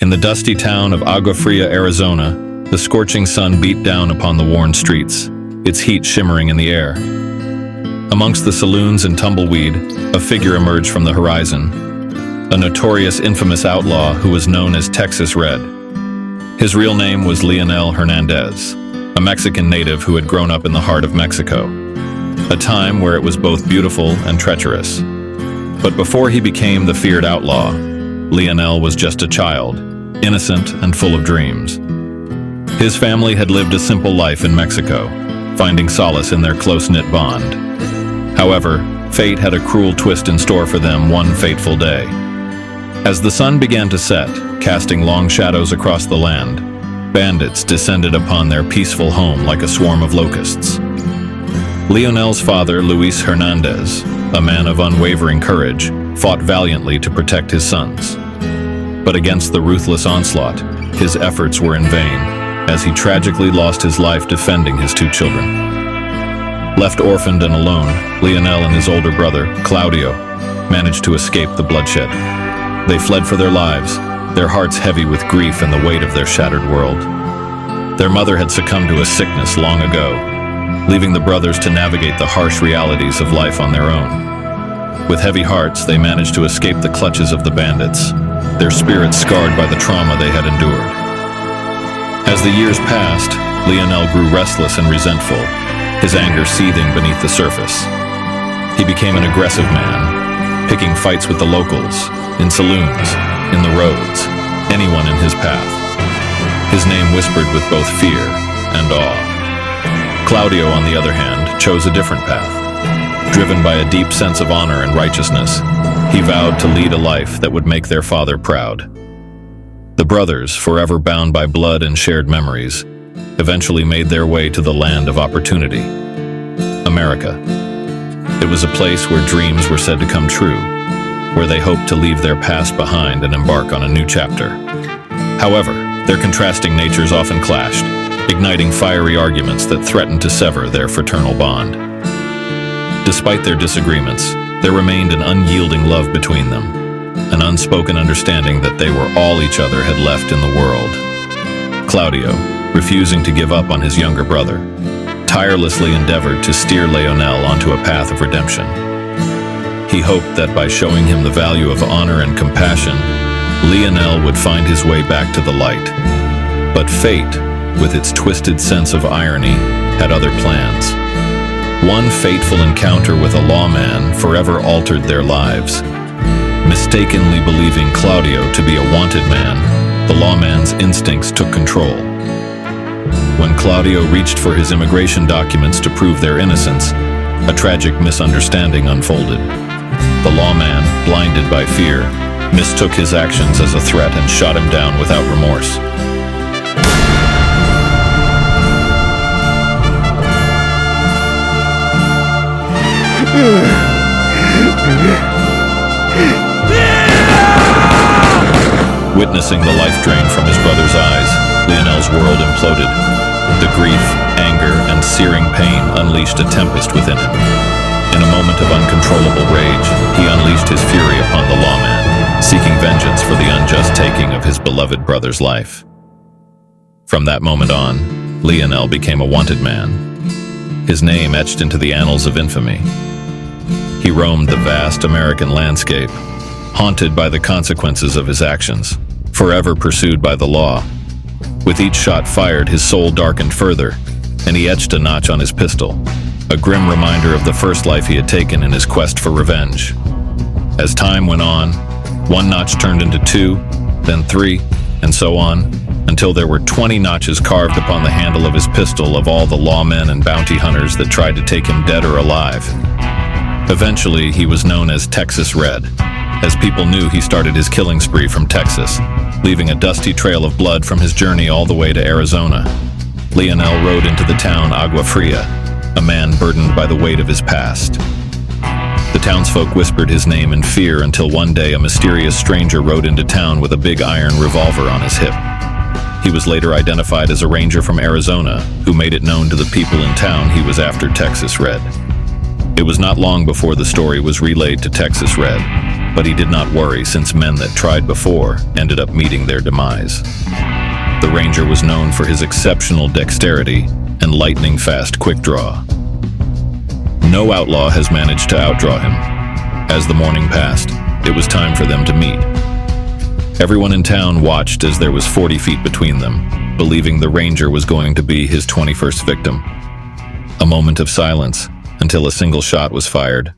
In the dusty town of Agua Fria, Arizona, the scorching sun beat down upon the worn streets, its heat shimmering in the air. Amongst the saloons and tumbleweed, a figure emerged from the horizon, a notorious, infamous outlaw who was known as TexasRed. His real name was Leonel Hernandez, a Mexican native who had grown up in the heart of Mexico, a time where it was both beautiful and treacherous. But before he became the feared outlaw, Leonel was just a child, innocent and full of dreams. His family had lived a simple life in Mexico, finding solace in their close-knit bond. However, fate had a cruel twist in store for them one fateful day. As the sun began to set, casting long shadows across the land, bandits descended upon their peaceful home like a swarm of locusts. Leonel's father, Luis Hernandez, a man of unwavering courage, fought valiantly to protect his sons. But against the ruthless onslaught, his efforts were in vain, as he tragically lost his life defending his two children. Left orphaned and alone, Leonel and his older brother, Claudio, managed to escape the bloodshed. They fled for their lives, their hearts heavy with grief and the weight of their shattered world. Their mother had succumbed to a sickness long ago, leaving the brothers to navigate the harsh realities of life on their own. With heavy hearts, they managed to escape the clutches of the bandits, their spirits scarred by the trauma they had endured. As the years passed, Leonel grew restless and resentful, his anger seething beneath the surface. He became an aggressive man, picking fights with the locals, in saloons, in the roads, anyone in his path. His name whispered with both fear and awe. Claudio, on the other hand, chose a different path. Driven by a deep sense of honor and righteousness, he vowed to lead a life that would make their father proud. The brothers, forever bound by blood and shared memories, eventually made their way to the land of opportunity, America. It was a place where dreams were said to come true, where they hoped to leave their past behind and embark on a new chapter. However, their contrasting natures often clashed, igniting fiery arguments that threatened to sever their fraternal bond. Despite their disagreements, there remained an unyielding love between them, an unspoken understanding that they were all each other had left in the world. Claudio, refusing to give up on his younger brother, tirelessly endeavored to steer Leonel onto a path of redemption. He hoped that by showing him the value of honor and compassion, Leonel would find his way back to the light. But fate, with its twisted sense of irony, had other plans. One fateful encounter with a lawman forever altered their lives. Mistakenly believing Claudio to be a wanted man, the lawman's instincts took control. When Claudio reached for his immigration documents to prove their innocence, a tragic misunderstanding unfolded. The lawman, blinded by fear, mistook his actions as a threat and shot him down without remorse. Witnessing the life drain from his brother's eyes, Leonel's world imploded. The grief, anger, and searing pain unleashed a tempest within him. In a moment of uncontrollable rage, he unleashed his fury upon the lawman, seeking vengeance for the unjust taking of his beloved brother's life. From that moment on, Leonel became a wanted man, his name etched into the annals of infamy. He roamed the vast American landscape, haunted by the consequences of his actions, forever pursued by the law. With each shot fired, his soul darkened further, and he etched a notch on his pistol, a grim reminder of the first life he had taken in his quest for revenge. As time went on, one notch turned into 2, then 3, and so on, until there were 20 notches carved upon the handle of his pistol of all the lawmen and bounty hunters that tried to take him dead or alive. Eventually, he was known as TexasRed, as people knew he started his killing spree from Texas, leaving a dusty trail of blood from his journey all the way to Arizona. Leonel rode into the town Agua Fria, a man burdened by the weight of his past. The townsfolk whispered his name in fear until one day a mysterious stranger rode into town with a big iron revolver on his hip. He was later identified as a ranger from Arizona, who made it known to the people in town he was after TexasRed. It was not long before the story was relayed to TexasRed, But he did not worry, since men that tried before ended up meeting their demise. The Ranger was known for his exceptional dexterity and lightning-fast quick draw. No outlaw has managed to outdraw him. As the morning passed, it was time for them to meet. Everyone in town watched as there was 40 feet between them, believing the Ranger was going to be his 21st victim. A moment of silence until a single shot was fired.